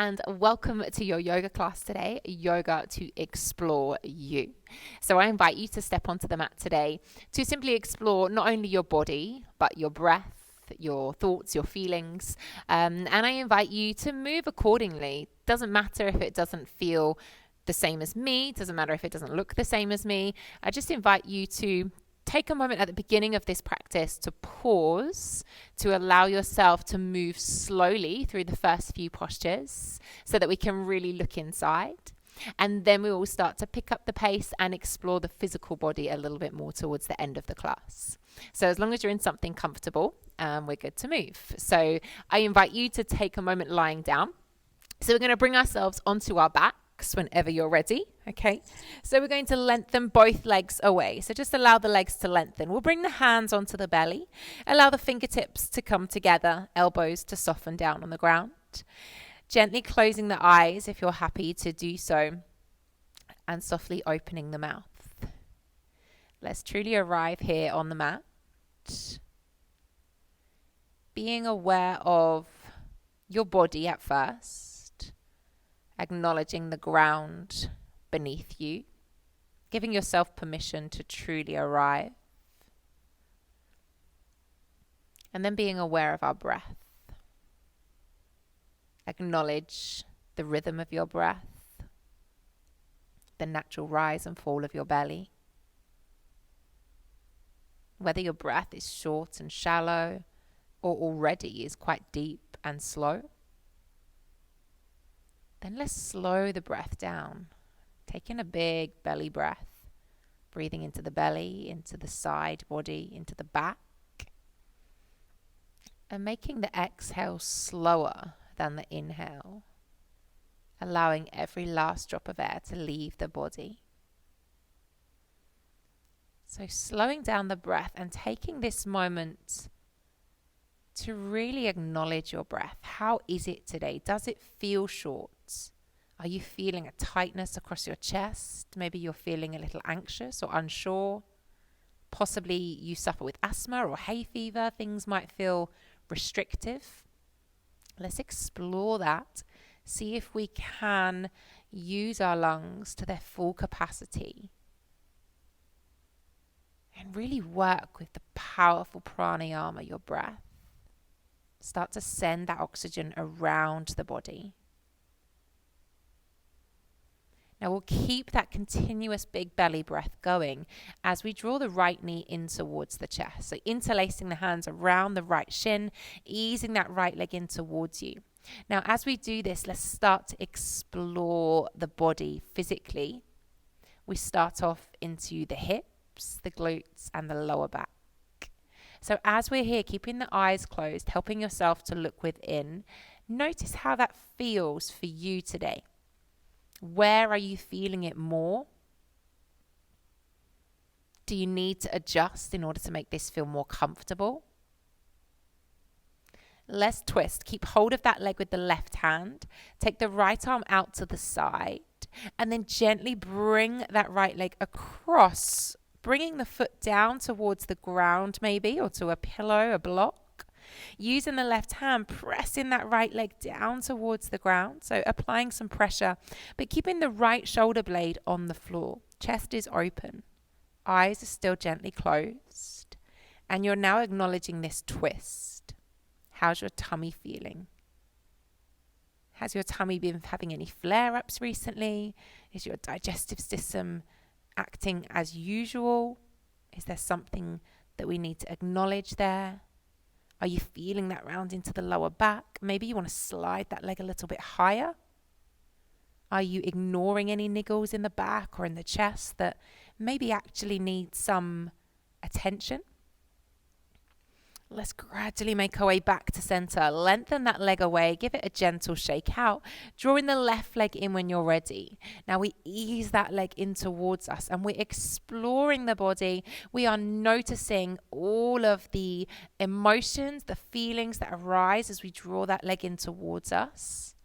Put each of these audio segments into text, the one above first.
and welcome to your yoga class today, Yoga to Explore You. So I invite you to step onto the mat today to simply explore not only your body, but your breath, your thoughts, your feelings, and I invite you to move accordingly. Doesn't matter if it doesn't feel the same as me, doesn't matter if it doesn't look the same as me. I just invite you to take a moment at the beginning of this practice to pause, to allow yourself to move slowly through the first few postures so that we can really look inside. And then we will start to pick up the pace and explore the physical body a little bit more towards the end of the class. So as long as you're in something comfortable, we're good to move. So I invite you to take a moment lying down. So we're going to bring ourselves onto our backs whenever you're ready. Okay, so we're going to lengthen both legs away. So just allow the legs to lengthen. We'll bring the hands onto the belly. Allow the fingertips to come together, elbows to soften down on the ground. Gently closing the eyes if you're happy to do so, and softly opening the mouth. Let's truly arrive here on the mat, being aware of your body at first, acknowledging the ground beneath you, giving yourself permission to truly arrive, and then being aware of our breath. Acknowledge the rhythm of your breath, the natural rise and fall of your belly. Whether your breath is short and shallow or already is quite deep and slow, then let's slow the breath down. Taking a big belly breath, breathing into the belly, into the side body, into the back, and making the exhale slower than the inhale, allowing every last drop of air to leave the body. So slowing down the breath and taking this moment to really acknowledge your breath. How is it today? Does it feel short? Are you feeling a tightness across your chest? Maybe you're feeling a little anxious or unsure. Possibly you suffer with asthma or hay fever. Things might feel restrictive. Let's explore that. See if we can use our lungs to their full capacity and really work with the powerful pranayama, your breath. Start to send that oxygen around the body. Now we'll keep that continuous big belly breath going as we draw the right knee in towards the chest. So interlacing the hands around the right shin, easing that right leg in towards you. Now as we do this, let's start to explore the body physically. We start off into the hips, the glutes, and the lower back. So as we're here, keeping the eyes closed, helping yourself to look within, notice how that feels for you today. Where are you feeling it more? Do you need to adjust in order to make this feel more comfortable? Let's twist. Keep hold of that leg with the left hand. Take the right arm out to the side and then gently bring that right leg across, bringing the foot down towards the ground maybe, or to a pillow, a block. Using the left hand, pressing that right leg down towards the ground. So applying some pressure, but keeping the right shoulder blade on the floor. Chest is open. Eyes are still gently closed. And you're now acknowledging this twist. How's your tummy feeling? Has your tummy been having any flare-ups recently? Is your digestive system acting as usual? Is there something that we need to acknowledge there? Are you feeling that round into the lower back? Maybe you want to slide that leg a little bit higher. Are you ignoring any niggles in the back or in the chest that maybe actually need some attention? Let's gradually make our way back to center. Lengthen that leg away. Give it a gentle shake out. Drawing the left leg in when you're ready. Now we ease that leg in towards us and we're exploring the body. We are noticing all of the emotions, the feelings that arise as we draw that leg in towards us.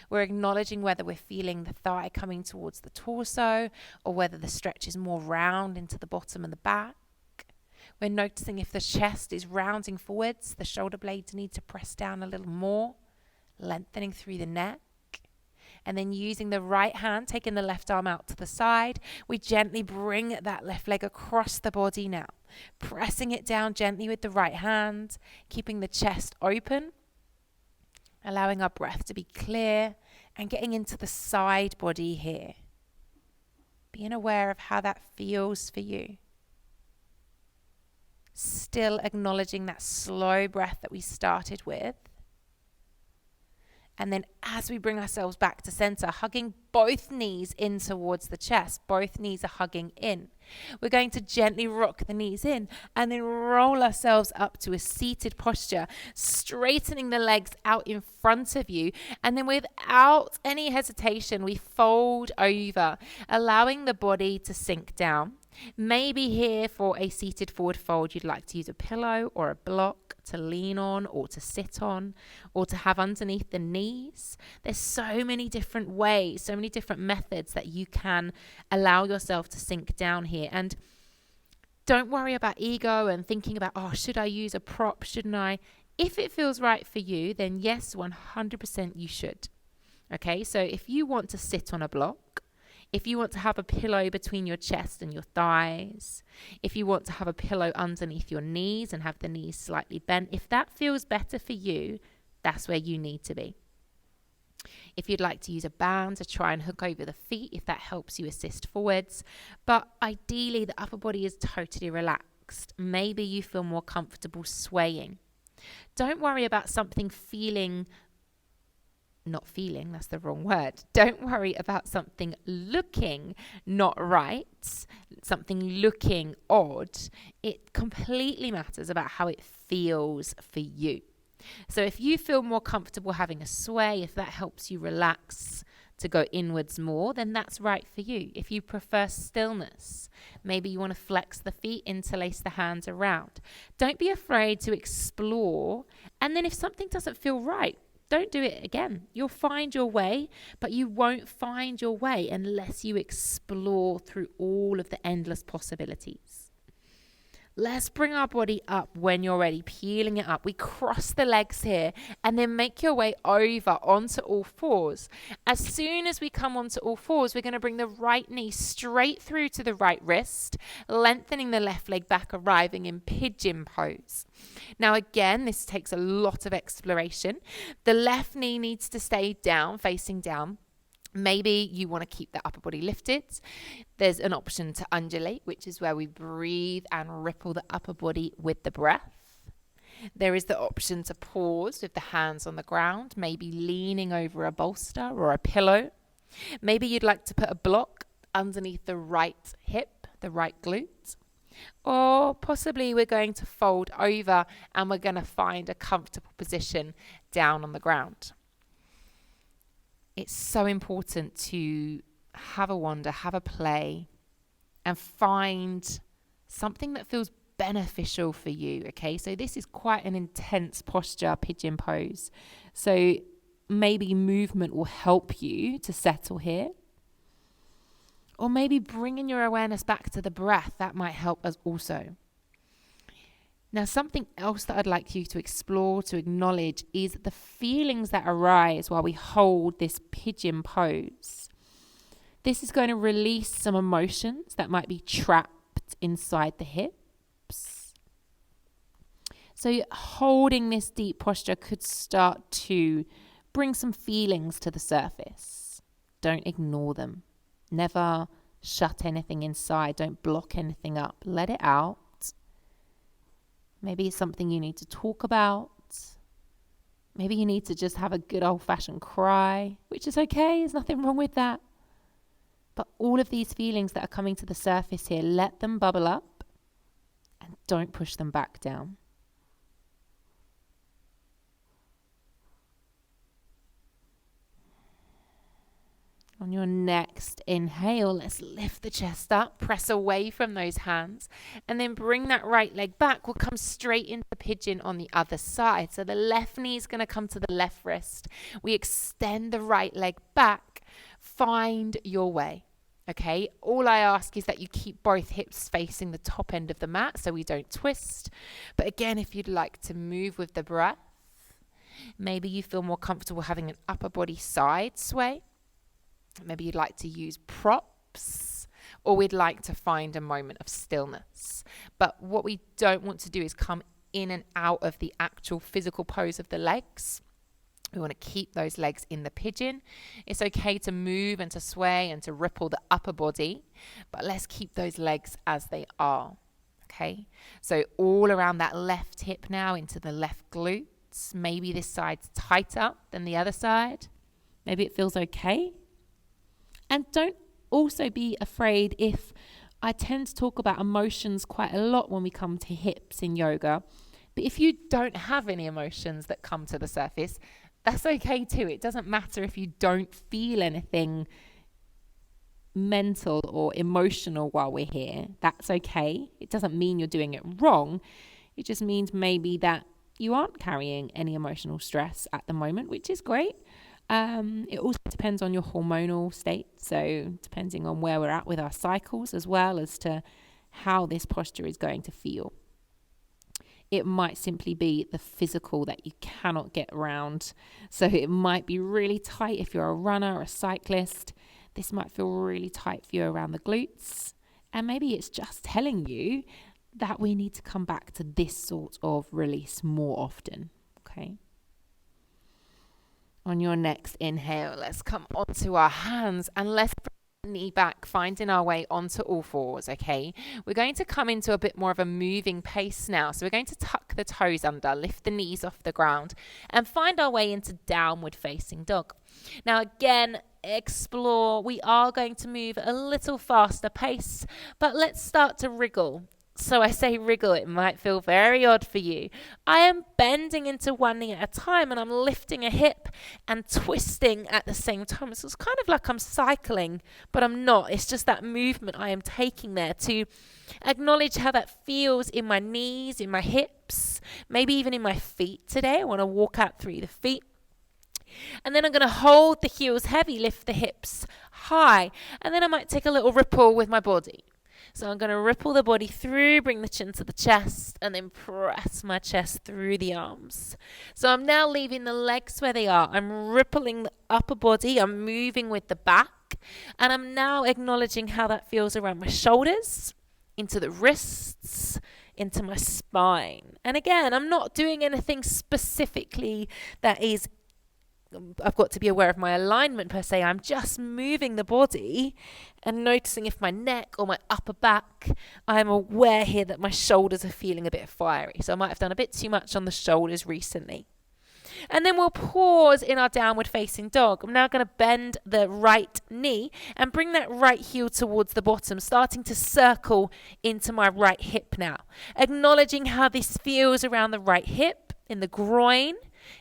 We're acknowledging whether we're feeling the thigh coming towards the torso or whether the stretch is more round into the bottom and the back. We're noticing if the chest is rounding forwards, the shoulder blades need to press down a little more, lengthening through the neck. And then using the right hand, taking the left arm out to the side, we gently bring that left leg across the body now. Pressing it down gently with the right hand, keeping the chest open, allowing our breath to be clear, and getting into the side body here. Being aware of how that feels for you. Still acknowledging that slow breath that we started with. And then as we bring ourselves back to center, hugging both knees in towards the chest. Both knees are hugging in. We're going to gently rock the knees in and then roll ourselves up to a seated posture, straightening the legs out in front of you. And then without any hesitation, we fold over, allowing the body to sink down. Maybe here for a seated forward fold, you'd like to use a pillow or a block to lean on or to sit on or to have underneath the knees. There's so many different ways, so many different methods that you can allow yourself to sink down here. And don't worry about ego and thinking about, oh, should I use a prop? Shouldn't I? If it feels right for you, then yes, 100% you should. Okay, so if you want to sit on a block, if you want to have a pillow between your chest and your thighs, if you want to have a pillow underneath your knees and have the knees slightly bent, if that feels better for you, that's where you need to be. If you'd like to use a band to try and hook over the feet, if that helps you assist forwards. But ideally, the upper body is totally relaxed. Maybe you feel more comfortable swaying. Don't worry about something that's the wrong word. Don't worry about something looking not right, something looking odd. It completely matters about how it feels for you. So if you feel more comfortable having a sway, if that helps you relax to go inwards more, then that's right for you. If you prefer stillness, maybe you want to flex the feet, interlace the hands around. Don't be afraid to explore. And then if something doesn't feel right, don't do it again. You'll find your way, but you won't find your way unless you explore through all of the endless possibilities. Let's bring our body up when you're ready, peeling it up. We cross the legs here and then make your way over onto all fours. As soon as we come onto all fours, we're going to bring the right knee straight through to the right wrist, lengthening the left leg back, arriving in pigeon pose. Now again, this takes a lot of exploration. The left knee needs to stay down, facing down. Maybe you want to keep the upper body lifted. There's an option to undulate, which is where we breathe and ripple the upper body with the breath. There is the option to pause with the hands on the ground, maybe leaning over a bolster or a pillow. Maybe you'd like to put a block underneath the right hip, the right glute. Or possibly we're going to fold over and we're going to find a comfortable position down on the ground. It's so important to have a wander, have a play, and find something that feels beneficial for you, okay? So this is quite an intense posture, pigeon pose. So maybe movement will help you to settle here. Or maybe bringing your awareness back to the breath, that might help us also. Now, something else that I'd like you to explore, to acknowledge, is the feelings that arise while we hold this pigeon pose. This is going to release some emotions that might be trapped inside the hips. So holding this deep posture could start to bring some feelings to the surface. Don't ignore them. Never shut anything inside. Don't block anything up. Let it out. Maybe it's something you need to talk about. Maybe you need to just have a good old-fashioned cry, which is okay. There's nothing wrong with that. But all of these feelings that are coming to the surface here, let them bubble up and don't push them back down. On your next inhale, let's lift the chest up, press away from those hands, and then bring that right leg back. We'll come straight into pigeon on the other side. So the left knee is going to come to the left wrist. We extend the right leg back. Find your way. Okay, all I ask is that you keep both hips facing the top end of the mat so we don't twist. But again, if you'd like to move with the breath, maybe you feel more comfortable having an upper body side sway. Maybe you'd like to use props, or we'd like to find a moment of stillness. But what we don't want to do is come in and out of the actual physical pose of the legs. We want to keep those legs in the pigeon. It's okay to move and to sway and to ripple the upper body, but let's keep those legs as they are. Okay, so all around that left hip now into the left glutes. Maybe this side's tighter than the other side. Maybe it feels okay. And don't also be afraid if I tend to talk about emotions quite a lot when we come to hips in yoga. But if you don't have any emotions that come to the surface, that's okay too. It doesn't matter if you don't feel anything mental or emotional while we're here. That's okay. It doesn't mean you're doing it wrong. It just means maybe that you aren't carrying any emotional stress at the moment, which is great. It also depends on your hormonal state, so depending on where we're at with our cycles as well as to how this posture is going to feel. It might simply be the physical that you cannot get around. So it might be really tight if you're a runner or a cyclist. This might feel really tight for you around the glutes. And maybe it's just telling you that we need to come back to this sort of release more often. Okay. On your next inhale, let's come onto our hands and let's bring the knee back, finding our way onto all fours, okay? We're going to come into a bit more of a moving pace now. So we're going to tuck the toes under, lift the knees off the ground, and find our way into downward facing dog. Now again, explore. We are going to move at a little faster pace, but let's start to wriggle. So I say wriggle, it might feel very odd for you. I am bending into one knee at a time and I'm lifting a hip and twisting at the same time. So it's kind of like I'm cycling, but I'm not. It's just that movement I am taking there to acknowledge how that feels in my knees, in my hips, maybe even in my feet today. I want to walk out through the feet. And then I'm going to hold the heels heavy, lift the hips high, and then I might take a little ripple with my body. So I'm going to ripple the body through, bring the chin to the chest, and then press my chest through the arms. So I'm now leaving the legs where they are. I'm rippling the upper body. I'm moving with the back. And I'm now acknowledging how that feels around my shoulders, into the wrists, into my spine. And again, I'm not doing anything specifically that is I've got to be aware of my alignment per se. I'm just moving the body and noticing if my neck or my upper back, I'm aware here that my shoulders are feeling a bit fiery. So I might have done a bit too much on the shoulders recently. And then we'll pause in our downward facing dog. I'm now going to bend the right knee and bring that right heel towards the bottom, starting to circle into my right hip now. Acknowledging how this feels around the right hip, in the groin,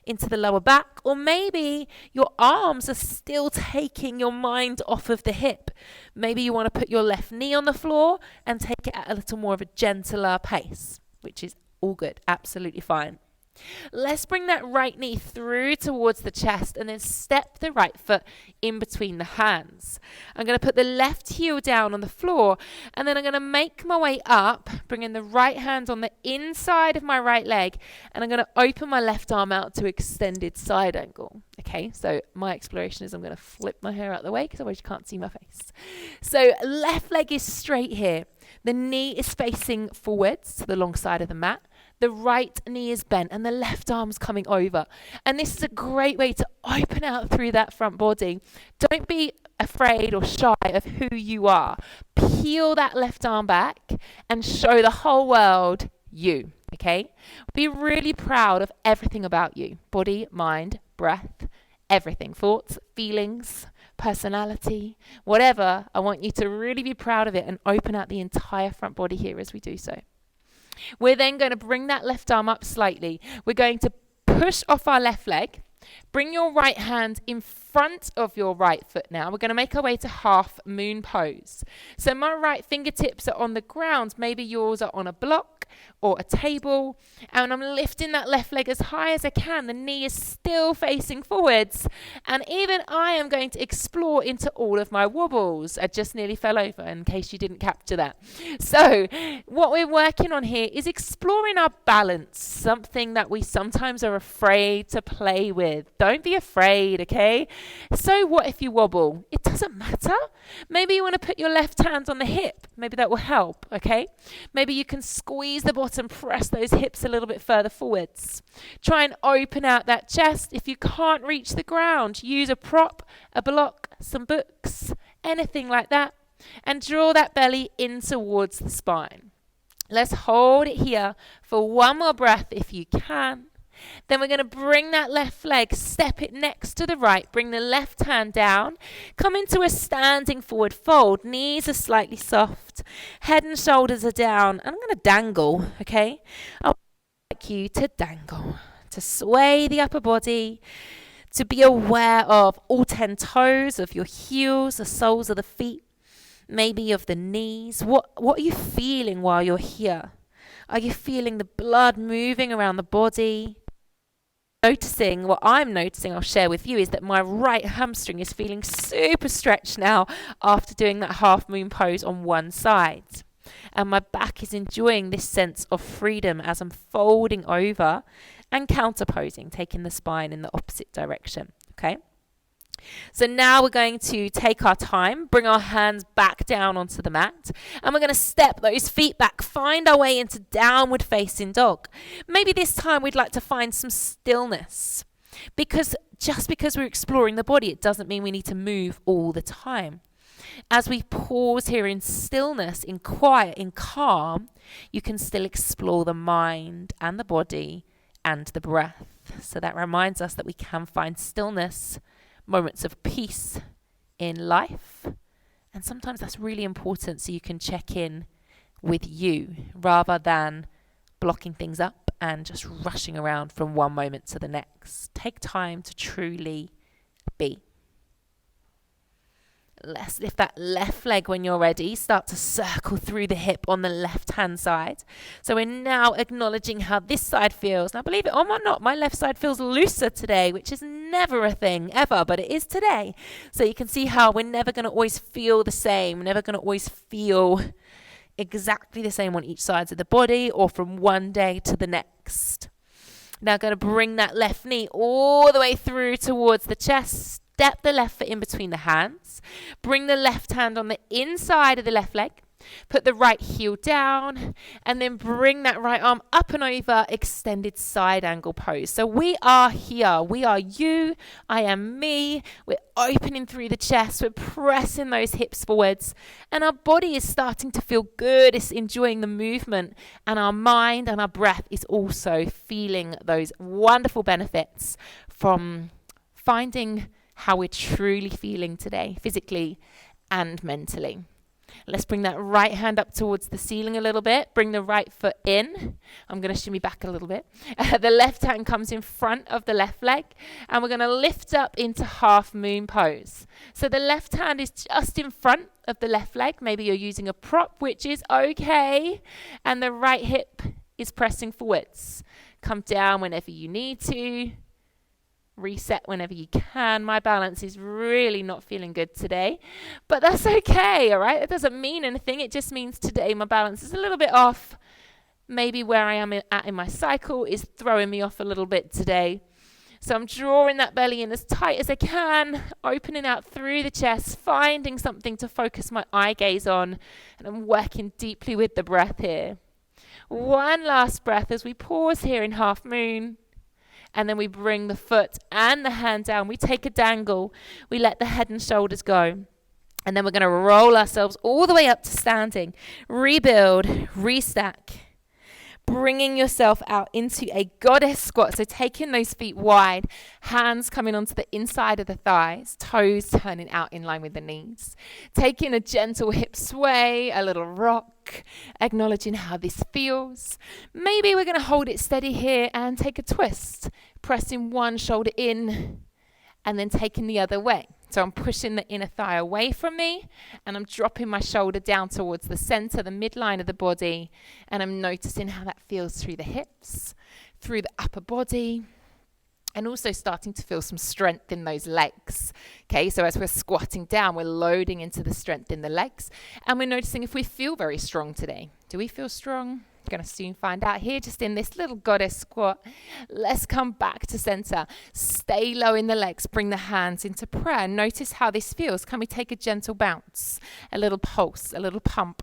into the lower back, or maybe your arms are still taking your mind off of the hip. Maybe you want to put your left knee on the floor and take it at a little more of a gentler pace, which is all good, absolutely fine. Let's bring that right knee through towards the chest and then step the right foot in between the hands. I'm going to put the left heel down on the floor and then I'm going to make my way up, bringing the right hand on the inside of my right leg, and I'm going to open my left arm out to extended side angle. Okay, so my exploration is I'm going to flip my hair out the way because otherwise you can't see my face. So left leg is straight here. The knee is facing forwards to the long side of the mat. The right knee is bent and the left arm's coming over. And this is a great way to open out through that front body. Don't be afraid or shy of who you are. Peel that left arm back and show the whole world you, okay? Be really proud of everything about you. Body, mind, breath, everything. Thoughts, feelings, personality, whatever. I want you to really be proud of it and open out the entire front body here as we do so. We're then going to bring that left arm up slightly. We're going to push off our left leg. Bring your right hand in front of your right foot now. We're going to make our way to half moon pose. So my right fingertips are on the ground. Maybe yours are on a block. or a table, and I'm lifting that left leg as high as I can. The knee is still facing forwards, and even I am going to explore into all of my wobbles. I just nearly fell over in case you didn't capture that. So what we're working on here is exploring our balance, something that we sometimes are afraid to play with. Don't be afraid, okay? So what if you wobble? It doesn't matter. Maybe you want to put your left hand on the hip. Maybe that will help, okay? Maybe you can squeeze the bottom, press those hips a little bit further forwards. Try and open out that chest. If you can't reach the ground, use a prop, a block, some books, anything like that, and draw that belly in towards the spine. Let's hold it here for one more breath if you can. Then we're going to bring that left leg, step it next to the right, bring the left hand down, come into a standing forward fold. Knees are slightly soft, head and shoulders are down. And I'm going to dangle, okay? I'd like you to dangle, to sway the upper body, to be aware of all 10 toes of your heels, the soles of the feet, maybe of the knees. What are you feeling while you're here? Are you feeling the blood moving around the body? Noticing, what I'm noticing, I'll share with you, is that my right hamstring is feeling super stretched now after doing that half moon pose on one side. And my back is enjoying this sense of freedom as I'm folding over and counterposing, taking the spine in the opposite direction, okay? So now we're going to take our time, bring our hands back down onto the mat, and we're going to step those feet back, find our way into downward facing dog. Maybe this time we'd like to find some stillness, because just because we're exploring the body, it doesn't mean we need to move all the time. As we pause here in stillness, in quiet, in calm, you can still explore the mind and the body and the breath. So that reminds us that we can find stillness, moments of peace in life, and sometimes that's really important so you can check in with you rather than blocking things up and just rushing around from one moment to the next. Take time to truly be. Let's lift that left leg when you're ready. Start to circle through the hip on the left hand side. So we're now acknowledging how this side feels. Now believe it or not, my left side feels looser today, which is never a thing ever, but it is today. So you can see how we're never going to always feel the same, never going to always feel exactly the same on each side of the body or from one day to the next. Now going to bring that left knee all the way through towards the chest. Step the left foot in between the hands. Bring the left hand on the inside of the left leg. Put the right heel down. And then bring that right arm up and over, extended side angle pose. So we are here. We are you. I am me. We're opening through the chest. We're pressing those hips forwards. And our body is starting to feel good. It's enjoying the movement. And our mind and our breath is also feeling those wonderful benefits from finding how we're truly feeling today, physically and mentally. Let's bring that right hand up towards the ceiling a little bit. Bring the right foot in. I'm going to shimmy back a little bit. The left hand comes in front of the left leg, and we're going to lift up into half moon pose. So the left hand is just in front of the left leg. Maybe you're using a prop, which is okay. And the right hip is pressing forwards. Come down whenever you need to. Reset whenever you can. My balance is really not feeling good today, but that's okay, all right? It doesn't mean anything. It just means today my balance is a little bit off. Maybe where I am at in my cycle is throwing me off a little bit today. So I'm drawing that belly in as tight as I can, opening out through the chest, finding something to focus my eye gaze on, and I'm working deeply with the breath here. One last breath as we pause here in half moon. And then we bring the foot and the hand down. We take a dangle. We let the head and shoulders go. And then we're going to roll ourselves all the way up to standing. Rebuild, restack. Bringing yourself out into a goddess squat. So taking those feet wide, hands coming onto the inside of the thighs, toes turning out in line with the knees. Taking a gentle hip sway, a little rock, acknowledging how this feels. Maybe we're going to hold it steady here and take a twist, pressing one shoulder in and then taking the other way. So I'm pushing the inner thigh away from me, and I'm dropping my shoulder down towards the center, the midline of the body, and I'm noticing how that feels through the hips, through the upper body, and also starting to feel some strength in those legs. Okay, so as we're squatting down, we're loading into the strength in the legs, and we're noticing if we feel very strong today. Do we feel strong? Going to soon find out here, just in this little goddess squat. Let's come back to center. Stay low in the legs. Bring the hands into prayer. Notice how this feels. Can we take a gentle bounce, a little pulse, a little pump?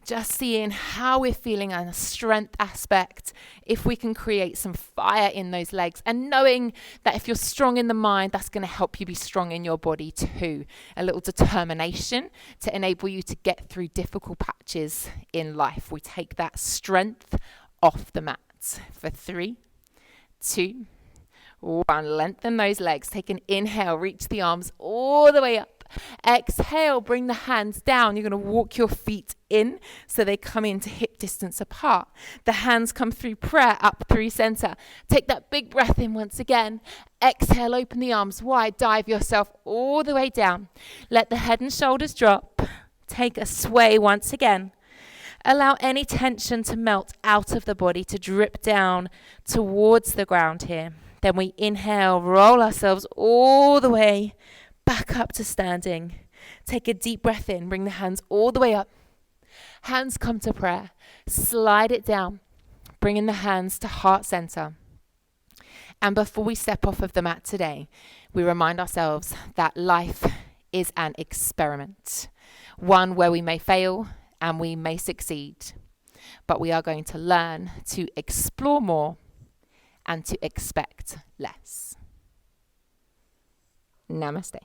Just seeing how we're feeling on a strength aspect, if we can create some fire in those legs, and knowing that if you're strong in the mind, that's going to help you be strong in your body too. A little determination to enable you to get through difficult patches in life. We take that strength off the mat for 3, 2, 1. Lengthen those legs. Take an inhale, reach the arms all the way up. Exhale, bring the hands down. You're going to walk your feet in so they come into hip distance apart. The hands come through prayer, up through center. Take that big breath in once again. Exhale, open the arms wide. Dive yourself all the way down. Let the head and shoulders drop. Take a sway once again. Allow any tension to melt out of the body, to drip down towards the ground here. Then we inhale, roll ourselves all the way back up to standing. Take a deep breath in, bring the hands all the way up. Hands come to prayer. Slide it down, bringing the hands to heart center. And before we step off of the mat today, we remind ourselves that life is an experiment, one where we may fail and we may succeed, but we are going to learn to explore more and to expect less. Namaste.